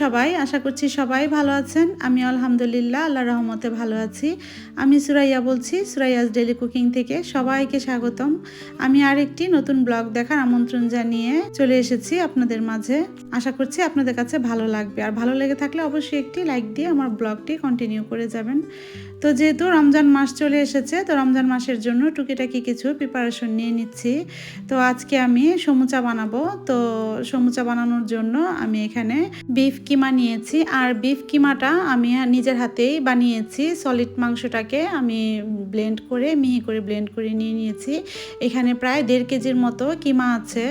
সবাই, আশা করছি সবাই ভালো আছেন। আমি আলহামদুলিল্লাহ আল্লাহর রহমতে ভালো আছি। আমি সুরাইয়া বলছি, সুরাইয়াস ডেইলি কুকিং থেকে সবাইকে স্বাগতম। আমি আরেকটি নতুন ব্লগ দেখার আমন্ত্রণ জানিয়ে চলে এসেছি আপনাদের মাঝে। আশা করছি আপনাদের কাছে ভালো লাগবে, আর ভালো লেগে থাকলে অবশ্যই একটি লাইক দিয়ে আমার ব্লগটি কন্টিনিউ করে যাবেন। তো যেহেতু রমজান মাস চলে এসেছে, তো রমজান মাসের জন্য টুকিটাকি কিছু প্রিপারেশন নিয়ে নিচ্ছি। তো আজকে আমি সমুচা বানাবো। তো সমুচা বানানোর জন্য আমি এখানে বিফ কিমা নিয়েছি, আর বিফ কিমাটা আমি নিজের হাতেই বানিয়েছি। সলিড মাংসটাকে আমি মিহি করে ব্লেন্ড করে নিয়ে নিয়েছি। এখানে প্রায় 1.5 কেজির মতো কিমা আছে।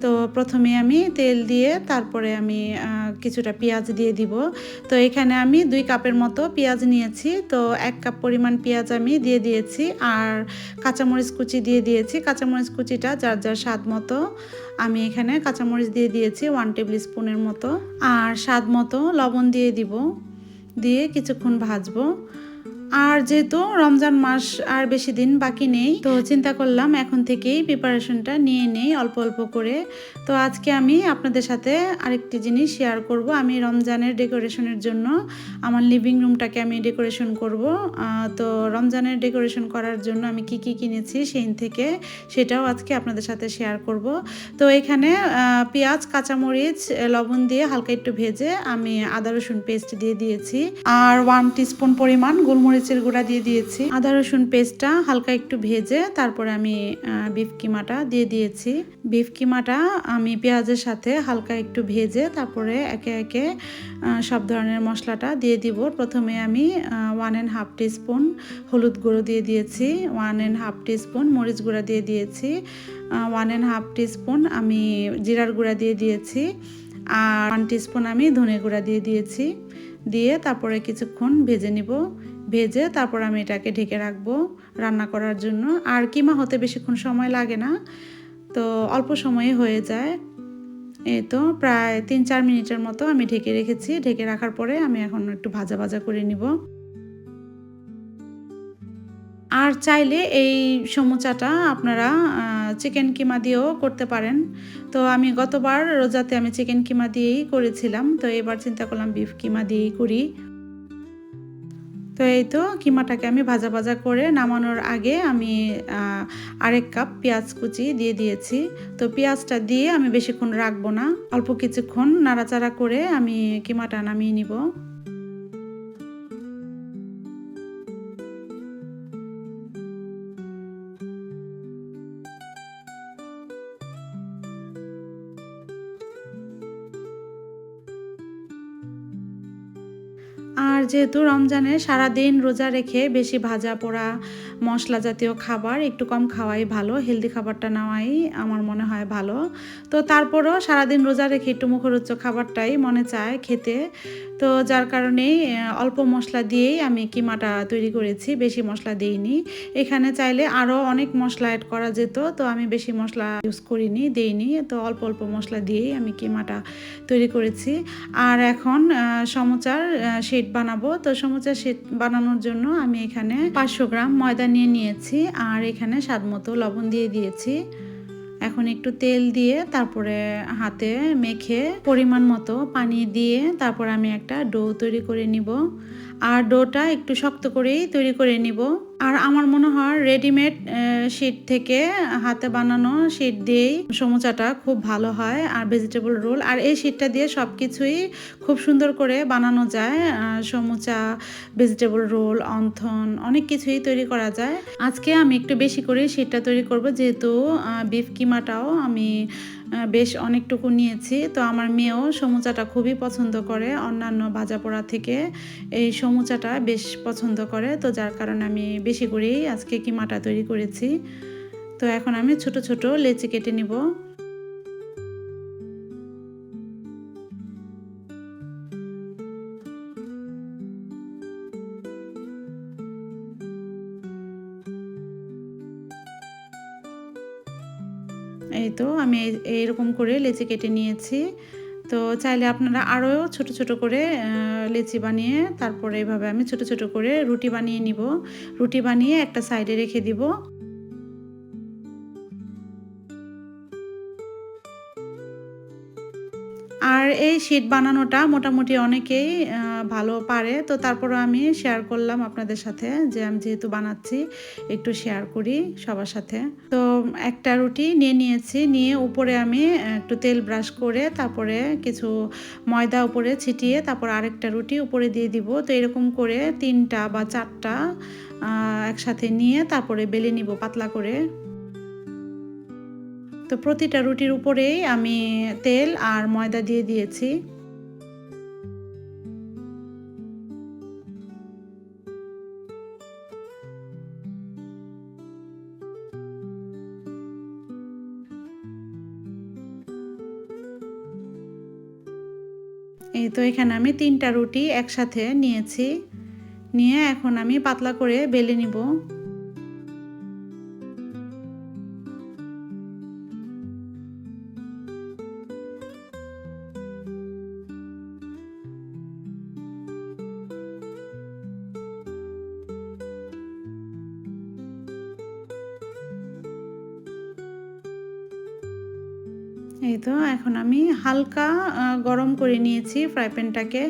তো প্রথমে আমি তেল দিয়ে তারপরে আমি কিছুটা পেঁয়াজ দিয়ে দিব। তো এখানে আমি 2 কাপের মতো পেঁয়াজ নিয়েছি। তো 1 কাপ পরিমাণ পেঁয়াজ আমি দিয়ে দিয়েছি, আর কাঁচামরিচ কুচি দিয়ে দিয়েছি। কাঁচামরিচ কুচিটা যার যার স্বাদ মতো। আমি এখানে কাঁচামরিচ দিয়ে দিয়েছি 1 টেবিল স্পুনের মতো, আর স্বাদ মতো লবণ দিয়ে দিব। দিয়ে কিছুক্ষণ ভাজবো। আর যেহেতু রমজান মাস আর বেশি দিন বাকি নেই, তো চিন্তা করলাম এখন থেকেই প্রিপারেশনটা নিয়ে নেই অল্প অল্প করে। তো আজকে আমি আপনাদের সাথে আরেকটি জিনিস শেয়ার করব। আমি রমজানের ডেকোরেশনের জন্য আমার লিভিং রুমটাকে আমি ডেকোরেশন করব। তো রমজানের ডেকোরেশন করার জন্য আমি কি কি কিনেছি সেই থেকে সেটাও আজকে আপনাদের সাথে শেয়ার করব। তো এখানে পেঁয়াজ, কাঁচামরিচ, লবণ দিয়ে হালকা একটু ভেজে আমি আদা রসুন পেস্ট দিয়ে দিয়েছি, আর 1 টিস্পুন পরিমাণ গোলমরিচের গুঁড়া দিয়ে দিয়েছি। আদা রসুন পেস্টটা হালকা একটু ভেজে তারপরে আমি বিফ কিমাটা দিয়ে দিয়েছি। বিফ কিমাটা আমি পেঁয়াজের সাথে হালকা একটু ভেজে তারপরে একে একে সব ধরনের মশলাটা দিয়ে দিব। প্রথমে আমি 1.5 টিস্পুন হলুদ গুঁড়ো দিয়ে দিয়েছি, 1.5 টিস্পুন মরিচ গুঁড়া দিয়ে দিয়েছি, 1.5 টিস্পুন আমি জিরার গুঁড়া দিয়ে দিয়েছি, আর 1 টিস্পুন আমি ধনে গুঁড়া দিয়ে দিয়েছি। দিয়ে তারপরে কিছুক্ষণ ভেজে নিব। ভেজে তারপর আমি এটাকে ঢেকে রাখবো রান্না করার জন্য। আর কিমা হতে বেশিক্ষণ সময় লাগে না, তো অল্প সময়ে হয়ে যায়। এই তো প্রায় 3-4 মিনিটের মতো আমি ঢেকে রেখেছি। ঢেকে রাখার পরে আমি এখন একটু ভাজা ভাজা করে নিব। আর চাইলে এই সমুচাটা আপনারা চিকেন কিমা দিয়েও করতে পারেন। তো আমি গতবার রোজাতে আমি চিকেন কিমা দিয়েই করেছিলাম, তো এবার চিন্তা করলাম বিফ কিমা দিয়েই করি। তো এই তো কিমাটাকে আমি ভাজা ভাজা করে নামানোর আগে আমি 1 কাপ পেঁয়াজ কুচি দিয়ে দিয়েছি। তো পেঁয়াজটা দিয়ে আমি বেশিক্ষণ রাখবো না, অল্প কিছুক্ষণ নাড়াচাড়া করে আমি কিমাটা নামিয়ে নিব। আর যেহেতু রমজানে সারাদিন রোজা রেখে বেশি ভাজা পোড়া মশলা জাতীয় খাবার একটু কম খাওয়াই ভালো, হেলদি খাবারটা নেওয়াই আমার মনে হয় ভালো। তো তারপরও সারাদিন রোজা রেখে একটু মুখরোচক খাবারটাই মনে চায় খেতে। তো যার কারণেই অল্প মশলা দিয়েই আমি কিমাটা তৈরি করেছি, বেশি মশলা দিইনি। এখানে চাইলে আরও অনেক মশলা অ্যাড করা যেত, তো আমি বেশি মশলা ইউজ করিনি, দেইনি। তো অল্প অল্প মশলা দিয়েই আমি কিমাটা তৈরি করেছি। আর এখন সমুচার শিট বানাবো। তো সমুচার শিট বানানোর জন্য আমি এখানে 500 গ্রাম ময়দা নিয়ে নিয়েছি, আর এখানে স্বাদমতো লবণ দিয়ে দিয়েছি। এখন একটু তেল দিয়ে তারপরে হাতে মেখে পরিমাণ মতো পানি দিয়ে তারপর আমি একটা ডো তৈরি করে নিব। আর ডোটা একটু শক্ত করেই তৈরি করে নিব। আর আমার মনে হয় রেডিমেড শিট থেকে হাতে বানানো শিট দিয়েই সমুচাটা খুব ভালো হয়। আর ভেজিটেবল রোল, আর এই শিটটা দিয়ে সব কিছুই খুব সুন্দর করে বানানো যায়। সমুচা, ভেজিটেবল রোল, অন্থন অনেক কিছুই তৈরি করা যায়। আজকে আমি একটু বেশি করে শিটটা তৈরি করব, যেহেতু বিফ কিমাটাও আমি বেশ অনেকটুকু নিয়েছি। তো আমার মেয়েও সমুচাটা খুবই পছন্দ করে, অন্যান্য ভাজা পোড়া থেকে এই সমুচাটা বেশ পছন্দ করে। তো যার কারণে আমি বেশি করেই আজকে কিমাটা তৈরি করেছি। তো এখন আমি ছোট ছোট লেচি কেটে নিব। এই তো আমি এইরকম করে লেচি কেটে নিয়েছি। তো চাইলে আপনারা আরও ছোট ছোট করে লেচি বানিয়ে তারপরে এভাবে আমি ছোট ছোট করে রুটি বানিয়ে নিব। রুটি বানিয়ে একটা সাইডে রেখে দিব। আর এই শীট বানানোটা মোটামুটি অনেকেই ভালো পারে, তো তারপরও আমি শেয়ার করলাম আপনাদের সাথে যে আমি যেহেতু বানাচ্ছি একটু শেয়ার করি সবার সাথে। তো একটা রুটি নিয়ে নিয়েছি, নিয়ে উপরে আমি একটু তেল ব্রাশ করে তারপরে কিছু ময়দা উপরে ছিটিয়ে তারপর আরেকটা রুটি উপরে দিয়ে দিব। তো এরকম করে 3টা বা 4টা একসাথে নিয়ে তারপরে বেলে নিব পাতলা করে। তো প্রতিটা রুটির উপরেই আমি তেল আর ময়দা দিয়ে দিয়েছি। এই তো এখানে আমি 3টা রুটি একসাথে নিয়েছি, নিয়ে এখন আমি পাতলা করে বেলে নিব। এই তো এখন আমি হালকা গরম করে নিয়েছি ফ্রাই প্যানটাকে।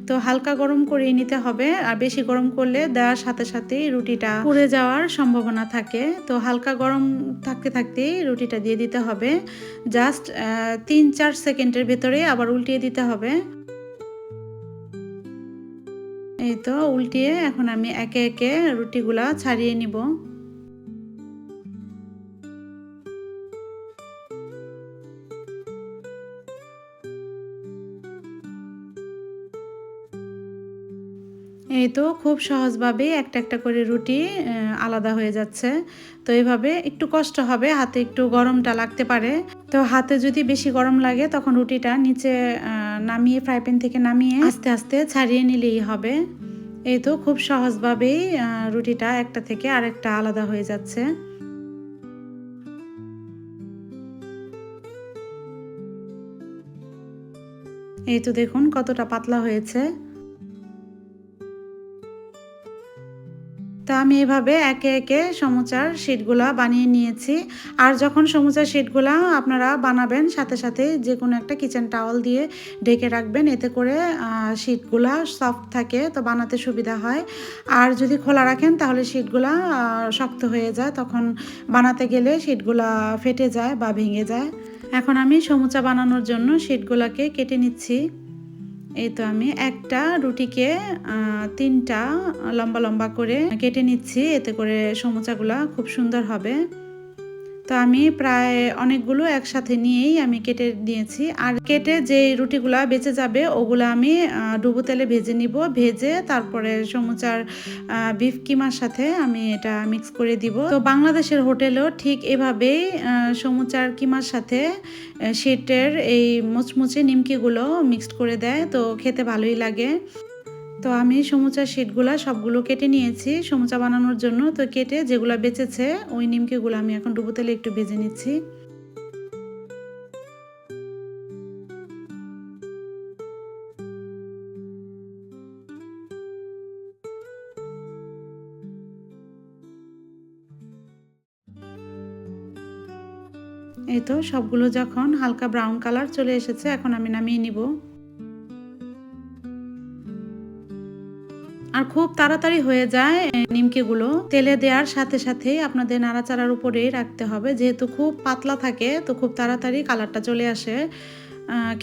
তো হালকা গরম করে নিতে হবে, আর বেশি গরম করলে দেওয়ার সাথে সাথেই রুটিটা পুড়ে যাওয়ার সম্ভাবনা থাকে। তো হালকা গরম থাকতে থাকতেই রুটিটা দিয়ে দিতে হবে। জাস্ট 3-4 সেকেন্ডের ভেতরে আবার উল্টিয়ে দিতে হবে। এই তো উল্টিয়ে এখন আমি একে একে রুটিগুলা ছাড়িয়ে নিব। এই তো খুব সহজভাবেই একটা একটা করে রুটি আলাদা হয়ে যাচ্ছে। তো এইভাবে একটু কষ্ট হবে, হাতে একটু গরমটা লাগতে পারে। তো হাতে যদি বেশি গরম লাগে তখন রুটিটা নিচে নামিয়ে ফ্রাই প্যান থেকে নামিয়ে আস্তে আস্তে ছাড়িয়ে নিলেই হবে। এই তো খুব সহজভাবেই রুটিটা একটা থেকে আরেকটা আলাদা হয়ে যাচ্ছে। এই তো দেখুন কতটা পাতলা হয়েছে। তো আমি এভাবে একে একে সমুচার শিটগুলা বানিয়ে নিয়েছি। আর যখন সমুচার শিটগুলা আপনারা বানাবেন সাথে সাথে যে কোনো একটা কিচেন টাওয়াল দিয়ে ঢেকে রাখবেন, এতে করে শিটগুলা সফট থাকে, তো বানাতে সুবিধা হয়। আর যদি খোলা রাখেন তাহলে শিটগুলা শক্ত হয়ে যায়, তখন বানাতে গেলে শিটগুলা ফেটে যায় বা ভেঙে যায়। এখন আমি সমুচা বানানোর জন্য শিটগুলাকে কেটে নিচ্ছি। এই তো আমি একটা রুটিকে 3টা লম্বা লম্বা করে কেটে নিচ্ছি, এতে করে সমোসাগুলা খুব সুন্দর হবে। তো আমি প্রায় অনেকগুলো একসাথে নিয়েই আমি কেটে নিয়েছি। আর কেটে যে রুটিগুলা বেঁচে যাবে ওগুলো আমি ডুবো তেলে ভেজে নিব, ভেজে তারপরে সমুচার বিফ কিমার সাথে আমি এটা মিক্স করে দিব। তো বাংলাদেশের হোটেলেও ঠিক এভাবেই সমুচার কিমার সাথে শিটের এই মুচমুচে নিমকিগুলো মিক্সড করে দেয়, তো খেতে ভালোই লাগে। তো আমি সমুচার শিটগুলা সবগুলো কেটে নিয়েছি সমুচা বানানোর জন্য। তো কেটে যেগুলো বেঁচেছে ওই নিমকিগুলো আমি এখন ডুবো তেলে একটু ভেজে নিচ্ছি। এই তো সবগুলো যখন হালকা ব্রাউন কালার চলে এসেছে এখন আমি নামিয়ে নিব। আর খুব তাড়াতাড়ি হয়ে যায় নিমকিগুলো। তেলে দেওয়ার সাথে সাথেই আপনাদের নাড়াচাড়ার উপরেই রাখতে হবে, যেহেতু খুব পাতলা থাকে তো খুব তাড়াতাড়ি কালারটা চলে আসে।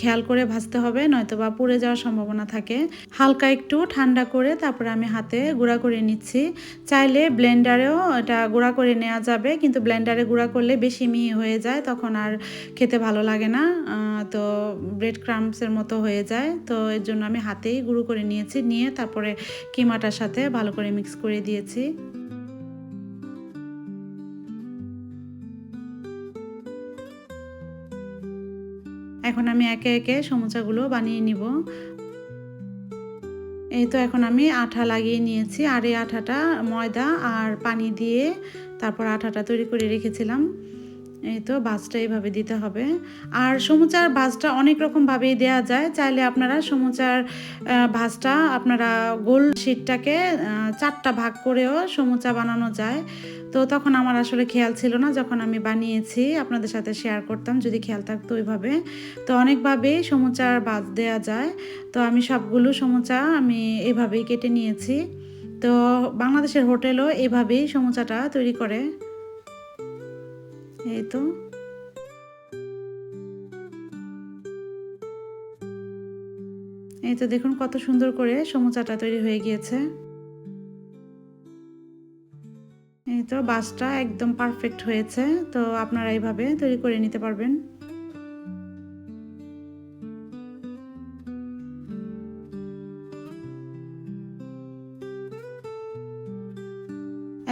খেয়াল করে ভাজতে হবে, নয়তো বা পুড়ে যাওয়ার সম্ভাবনা থাকে। হালকা একটু ঠান্ডা করে তারপরে আমি হাতে গুঁড়া করে নিচ্ছি। চাইলে ব্লেন্ডারেও এটা গুঁড়া করে নেওয়া যাবে, কিন্তু ব্লেন্ডারে গুঁড়া করলে বেশি মিহি হয়ে যায়, তখন আর খেতে ভালো লাগে না। তো ব্রেড ক্রাম্বসের মতো হয়ে যায়। তো এর জন্য আমি হাতেই গুঁড়ো করে নিয়েছি, নিয়ে তারপরে কিমাটার সাথে ভালো করে মিক্স করে দিয়েছি। এখন আমি একে একে সমোসাগুলো বানিয়ে নিব। এই তো এখন আমি আঠা লাগিয়ে নিয়েছি, আর এই আঠাটা ময়দা আর পানি দিয়ে তারপর আঠাটা তৈরি করে রেখেছিলাম। এই তো ভাঁজটা এইভাবে দিতে হবে। আর সমুচার ভাঁজটা অনেক রকমভাবেই দেয়া যায়। চাইলে আপনারা সমুচার ভাঁজটা আপনারা গোল শীটটাকে ৪ টা ভাগ করেও সমুচা বানানো যায়। তো তখন আমার আসলে খেয়াল ছিল না, যখন আমি বানিয়েছি আপনাদের সাথে শেয়ার করতাম যদি খেয়াল থাকতো ওইভাবে। তো অনেকভাবেই সমুচার ভাঁজ দেয়া যায়। তো আমি সবগুলো সমুচা আমি এভাবেই কেটে নিয়েছি। তো বাংলাদেশের হোটেলও এভাবেই সমুচাটা তৈরি করে। এই তো এই তো দেখুন কত সুন্দর করে সমুচাটা তৈরি হয়ে গিয়েছে। এই তো বাসটা একদম পারফেক্ট হয়েছে। তো আপনারা এইভাবে তৈরি করে নিতে পারবেন।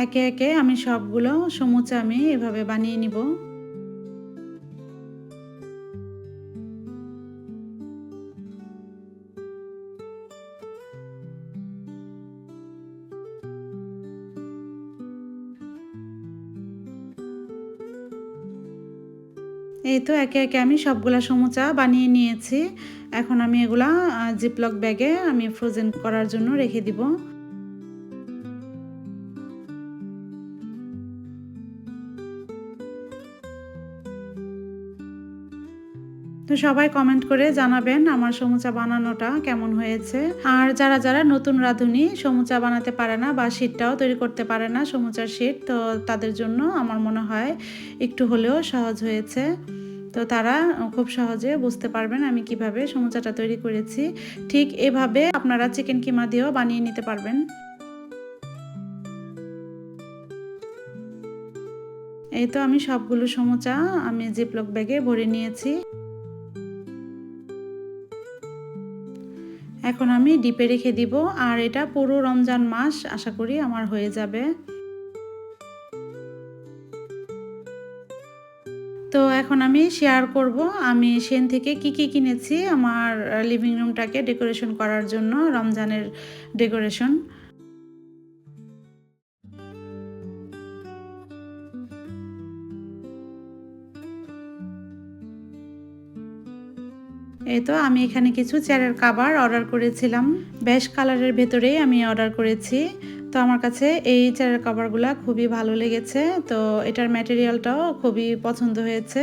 একে একে আমি সবগুলো সমুচা আমি এভাবে বানিয়ে নিব। এই তো একে একে আমি সবগুলা সমুচা বানিয়ে নিয়েছি। এখন আমি এগুলা জিপলক ব্যাগে আমি ফ্রোজেন করার জন্য রেখে দিব। তো সবাই কমেন্ট করে জানাবেন আমার সমুচা বানানোটা কেমন হয়েছে। আর যারা যারা নতুন রাঁধুনি সমুচা বানাতে পারে না বা শীটটাও তৈরি করতে পারে না, সমুচার শীট, তো তাদের জন্য আমার মনে হয় একটু হলেও সহজ হয়েছে। তো তারা খুব সহজে বুঝতে পারবেন আমি কিভাবে সমুচাটা তৈরি করেছি। ঠিক এভাবে আপনারা চিকেন কিমা দিয়েও বানিয়ে নিতে পারবেন। এই তো আমি সবগুলো সমুচা আমি জিপলক ব্যাগে ভরে নিয়েছি। এখন আমি ডিপে রেখে দিব। আর এটা পুরো রমজান মাস আশা করি আমার হয়ে যাবে। তো এখন আমি শেয়ার করব আমি সেন থেকে কি কি কিনেছি আমার লিভিং রুমটাকে ডেকোরেশন করার জন্য, রমজানের ডেকোরেশন। এই তো আমি এখানে কিছু চেয়ারের কভার অর্ডার করেছিলাম, বেশ কালারের ভেতরেই আমি অর্ডার করেছি। তো আমার কাছে এই চেয়ারের কভারগুলো খুবই ভালো লেগেছে। তো এটার ম্যাটেরিয়ালটাও খুবই পছন্দ হয়েছে।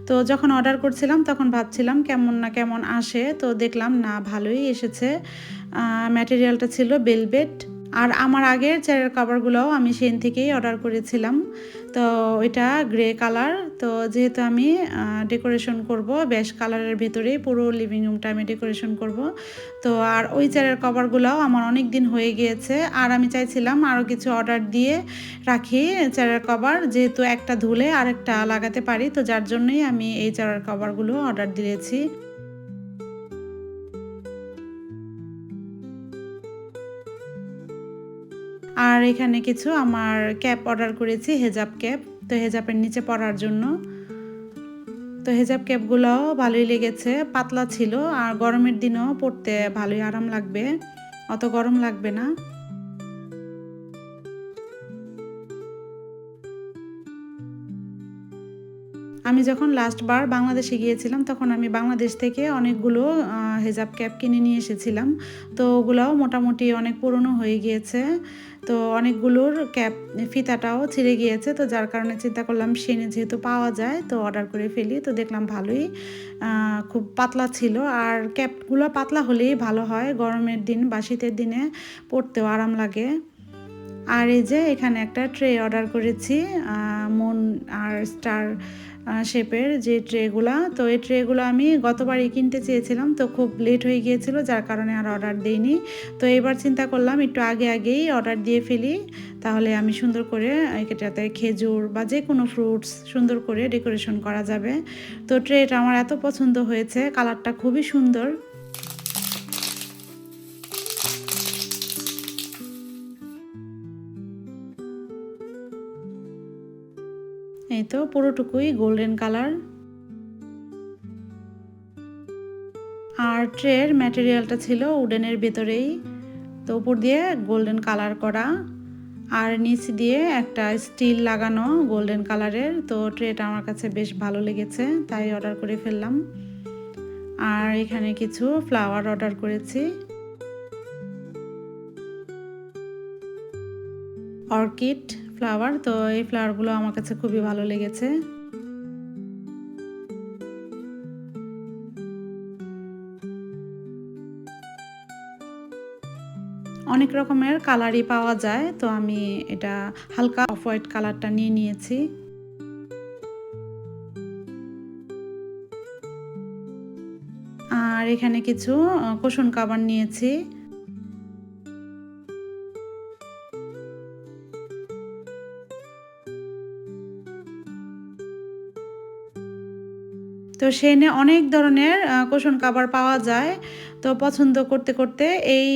তো যখন অর্ডার করছিলাম তখন ভাবছিলাম কেমন না কেমন আসে, তো দেখলাম না ভালোই এসেছে। ম্যাটেরিয়ালটা ছিল বেলভেট। আর আমার আগের চেয়ারের কভারগুলোও আমি সেন থেকেই অর্ডার করেছিলাম। তো এটা গ্রে কালার। তো যেহেতু আমি ডেকোরেশন করব বেশ কালারের ভেতরেই পুরো লিভিং রুমটা আমি ডেকোরেশন করব। তো আর ওই চেয়ারের কভারগুলোও আমার অনেক দিন হয়ে গিয়েছে। আর আমি চাইছিলাম আরও কিছু অর্ডার দিয়ে রাখি চেয়ারের কভার, যেহেতু একটা ধুলে আরেকটা লাগাতে পারি, তো যার জন্যই আমি এই চেয়ারের কভারগুলো অর্ডার দিয়েছি। আর এখানে কিছু আমার ক্যাপ অর্ডার করেছি, হেজাব ক্যাপ। তো হেজাবের নিচে পরার জন্য। তো হেজাব ক্যাপগুলোও ভালোই লেগেছে, পাতলা ছিল আর গরমের দিনেও পরতে ভালোই আরাম লাগবে, অত গরম লাগবে না। আমি যখন লাস্টবার বাংলাদেশে গিয়েছিলাম তখন আমি বাংলাদেশ থেকে অনেকগুলো হেজাব ক্যাপ কিনে নিয়ে এসেছিলাম। তো ওগুলোও মোটামুটি অনেক পুরনো হয়ে গিয়েছে। তো অনেকগুলোর ক্যাপ ফিতাটাও ছিঁড়ে গিয়েছে। তো যার কারণে চিন্তা করলাম সেনে যেহেতু পাওয়া যায় তো অর্ডার করে ফেলি। তো দেখলাম ভালোই খুব পাতলা ছিল। আর ক্যাপগুলো পাতলা হলেই ভালো হয়, গরমের দিন বা শীতের দিনে পরতেও আরাম লাগে। আর এই যে এখানে একটা ট্রে অর্ডার করেছি, মুন আর স্টার শেপের যে ট্রেগুলা। তো এই ট্রেগুলো আমি গতবারই কিনতে চেয়েছিলাম, তো খুব লেট হয়ে গিয়েছিল যার কারণে আর অর্ডার দিইনি। তো এবার চিন্তা করলাম একটু আগে আগেই অর্ডার দিয়ে ফেলি, তাহলে আমি সুন্দর করে এটাতে খেজুর বা যে কোনো ফ্রুটস সুন্দর করে ডেকোরেশন করা যাবে। তো ট্রেটা আমার এত পছন্দ হয়েছে, কালারটা খুবই সুন্দর। এই তো পুরোটুকুই গোল্ডেন কালার। আর ট্রের ম্যাটেরিয়ালটা ছিল উডেনের ভেতরেই, তো উপর দিয়ে গোল্ডেন কালার করা। আর নিচ দিয়ে একটা স্টিল লাগানো গোল্ডেন কালারের। তো ট্রেটা আমার কাছে বেশ ভালো লেগেছে, তাই অর্ডার করে ফেললাম। আর এখানে কিছু ফ্লাওয়ার অর্ডার করেছি, অর্কিড ফ্লাওয়ার। তো এই ফ্লাওয়ারগুলো আমার কাছে খুবই ভালো লেগেছে। অনেক রকমের কালারই পাওয়া যায়, তো আমি এটা হালকা অফ হোয়াইট কালারটা নিয়ে নিয়েছি। আর এখানে কিছু কুশন কাভার নিয়েছি। তো সেনে অনেক ধরনের কুশন কাভার পাওয়া যায়। তো পছন্দ করতে করতে এই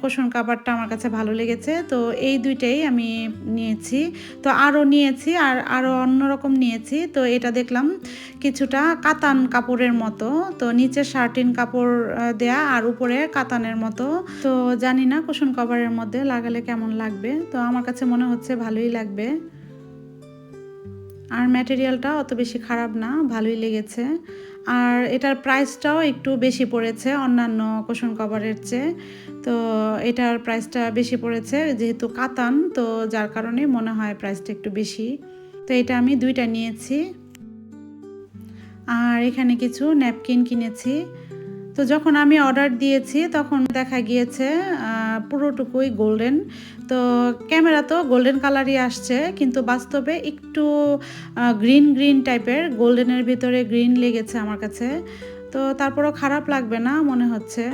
কুশন কাভারটা আমার কাছে ভালো লেগেছে, তো এই দুইটাই আমি নিয়েছি। তো আরও নিয়েছি, আর আরও অন্যরকম নিয়েছি। তো এটা দেখলাম কিছুটা কাতান কাপড়ের মতো, তো নিচে শার্টিন কাপড় দেয়া আর উপরে কাতানের মতো। তো জানি না কুশন কাভারের মধ্যে লাগালে কেমন লাগবে, তো আমার কাছে মনে হচ্ছে ভালোই লাগবে। আর ম্যাটেরিয়ালটা অত বেশি খারাপ না, ভালোই লেগেছে। আর এটার প্রাইসটাও একটু বেশি পড়েছে অন্যান্য কুশন কভারের চেয়ে। তো এটার প্রাইসটা বেশি পড়েছে যেহেতু কাতান, তো যার কারণে মনে হয় প্রাইসটা একটু বেশি। তো এটা আমি দুইটা নিয়েছি। আর এখানে কিছু ন্যাপকিন কিনেছি। তো যখন আমি অর্ডার দিয়েছি তখন দেখা গিয়েছে পুরোটুকুই গোল্ডেন। তো ক্যামেরা তো গোল্ডেন কালারই আসছে, কিন্তু বাস্তবে একটু গ্রিন গ্রিন টাইপের, গোল্ডেনের ভিতরে গ্রিন লেগেছে আমার কাছে। তো তারপরও খারাপ লাগবে না মনে হচ্ছে।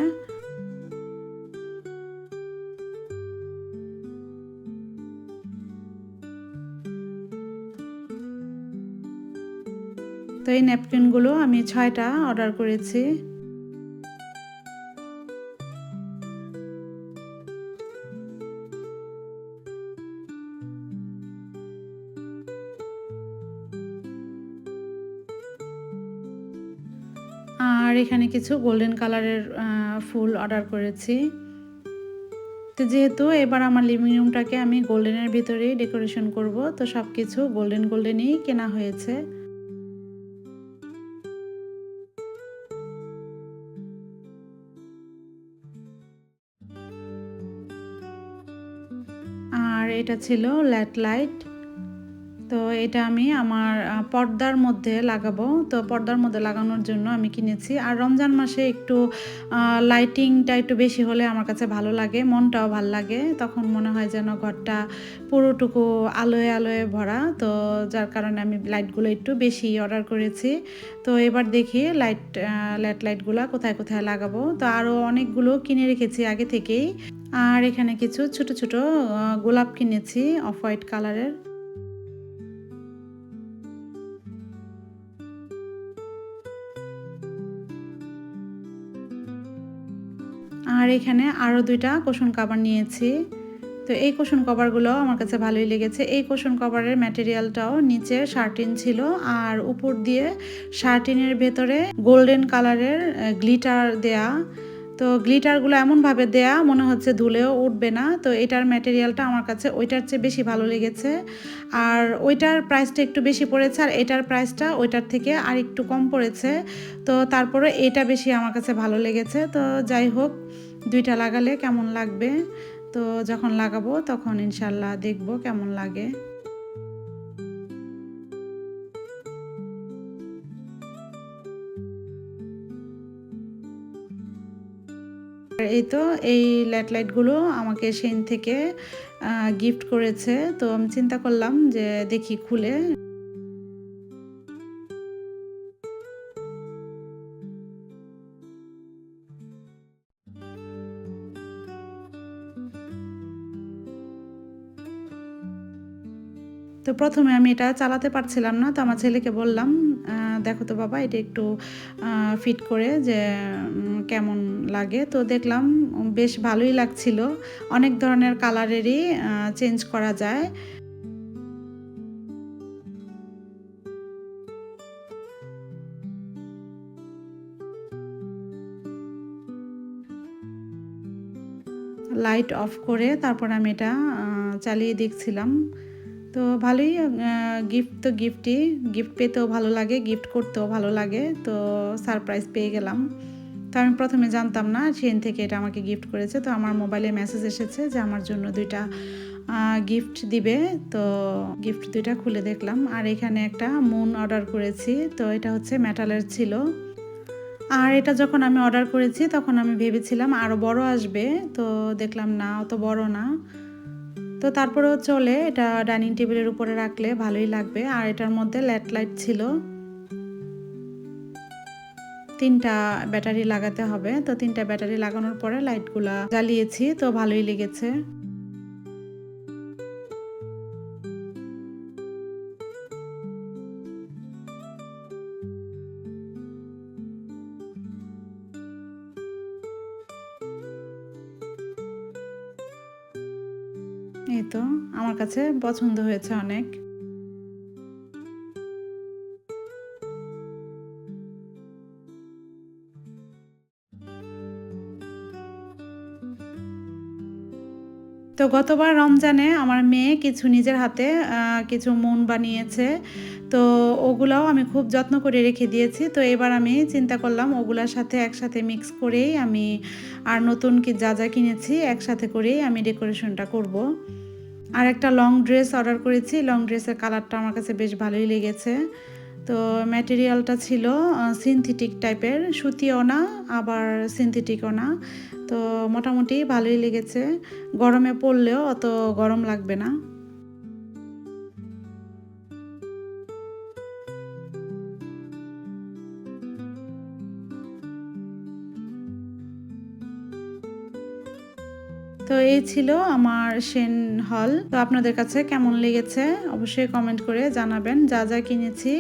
তো এই ন্যাপকিনগুলো আমি 6টা অর্ডার করেছি। আর এখানে কিছু গোল্ডেন কালারের ফুল অর্ডার করেছি। তো যেহেতু এবার আমার লিভিং রুমটাকে আমি গোল্ডেনের ভিতরেই ডেকোরেশন করব, তো সব কিছু গোল্ডেন গোল্ডেনই কেনা হয়েছে। আর এটা ছিল ল্যাট লাইট। তো এটা আমি আমার পর্দার মধ্যে লাগাবো। তো পর্দার মধ্যে লাগানোর জন্য আমি কিনেছি। আর রমজান মাসে একটু লাইটিংটা একটু বেশি হলে আমার কাছে ভালো লাগে, মনটাও ভাল লাগে। তখন মনে হয় যেন ঘরটা পুরোটুকু আলোয় আলোয় ভরা। তো যার কারণে আমি লাইটগুলো একটু বেশি অর্ডার করেছি। তো এবার দেখি ল্যাট লাইটগুলো কোথায় কোথায় লাগাবো। তো আরও অনেকগুলো কিনে রেখেছি আগে থেকেই। আর এখানে কিছু ছোট ছোট গোলাপ কিনেছি অফ হোয়াইট কালারের। আর এখানে আরও 2টা কুশন কভার নিয়েছি। তো এই কুশন কভারগুলো আমার কাছে ভালোই লেগেছে। এই কুশন কভারের ম্যাটেরিয়ালটাও নিচে শার্টিন ছিল, আর উপর দিয়ে শার্টিনের ভেতরে গোল্ডেন কালারের গ্লিটার দেয়া। তো গ্লিটারগুলো এমনভাবে দেয়া মনে হচ্ছে ধুলেও উঠবে না। তো এটার ম্যাটেরিয়ালটা আমার কাছে ওইটার চেয়ে বেশি ভালো লেগেছে। আর ওইটার প্রাইসটা একটু বেশি পড়েছে, আর এটার প্রাইসটা ওইটার থেকে আর একটু কম পড়েছে। তো তারপরে এটা বেশি আমার কাছে ভালো লেগেছে। তো যাই হোক, 2টা লাগালে কেমন লাগবে, তো যখন লাগাবো তখন ইনশাল্লাহ দেখব কেমন লাগে। এই তো এই লাইটগুলো আমাকে সেন থেকে গিফট করেছে। তো আমি চিন্তা করলাম যে দেখি খুলে। তো প্রথমে আমি এটা চালাতে পারছিলাম না, তো আমার ছেলেকে বললাম দেখো তো বাবা এটা একটু ফিট করে যে কেমন লাগে। তো দেখলাম বেশ ভালোই লাগছিল। অনেক ধরনের কালারেরই চেঞ্জ করা যায়। লাইট অফ করে তারপর আমি এটা চালিয়ে দেখছিলাম। তো ভালোই, গিফট তো গিফটই, গিফট পেতেও ভালো লাগে, গিফট করতেও ভালো লাগে। তো সারপ্রাইজ পেয়ে গেলাম। তো আমি প্রথমে জানতাম না সেন থেকে এটা আমাকে গিফট করেছে। তো আমার মোবাইলে মেসেজ এসেছে যে আমার জন্য 2টা গিফট দিবে। তো গিফট 2টা খুলে দেখলাম। আর এখানে একটা মুন অর্ডার করেছি। তো এটা হচ্ছে মেটালের ছিল। আর এটা যখন আমি অর্ডার করেছি তখন আমি ভেবেছিলাম আরও বড় আসবে। তো দেখলাম না, অত বড় না। তো তারপরেও চলে, এটা ডাইনিং টেবিলের উপরে রাখলে ভালোই লাগবে। আর এটার মধ্যে লাইট ছিল, 3টা ব্যাটারি লাগাতে হবে। তো 3টা ব্যাটারি লাগানোর পরে লাইটগুলা জ্বালিয়েছি, তো ভালোই লেগেছে। এই তো আমার কাছে পছন্দ হয়েছে অনেক। তো গতবার রমজানে আমার মেয়ে কিছু নিজের হাতে কিছু মুন বানিয়েছে। তো ওগুলাও আমি খুব যত্ন করে রেখে দিয়েছি। তো এবার আমি চিন্তা করলাম ওগুলার সাথে একসাথে মিক্স করেই আমি আর নতুন যা যা কিনেছি একসাথে করেই আমি ডেকোরেশনটা করব। আর একটা লং ড্রেস অর্ডার করেছি। লং ড্রেসের কালারটা আমার কাছে বেশ ভালোই লেগেছে। তো ম্যাটেরিয়ালটা ছিল সিনথেটিক টাইপের, সুতিও না আবার সিনথেটিকও না। তো মোটামুটি ভালোই লেগেছে, গরমে পরলেও অত গরম লাগবে না। তো এই ছিল আমার সেন হল। তো আপনাদের কাছে কেমন লেগেছে অবশ্যই কমেন্ট করে জানাবেন। যা যা কিনেছি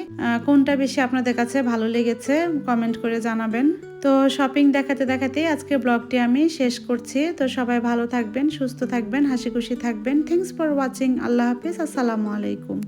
কোনটা বেশি আপনাদের কাছে ভালো লেগেছে কমেন্ট করে জানাবেন। তো শপিং দেখাতে দেখাতে আজকে ব্লগটি আমি শেষ করছি। তো সবাই ভালো থাকবেন, সুস্থ থাকবেন, হাসি খুশি থাকবেন। Thanks for watching. আল্লাহ হাফিজ, আসসালামু আলাইকুম।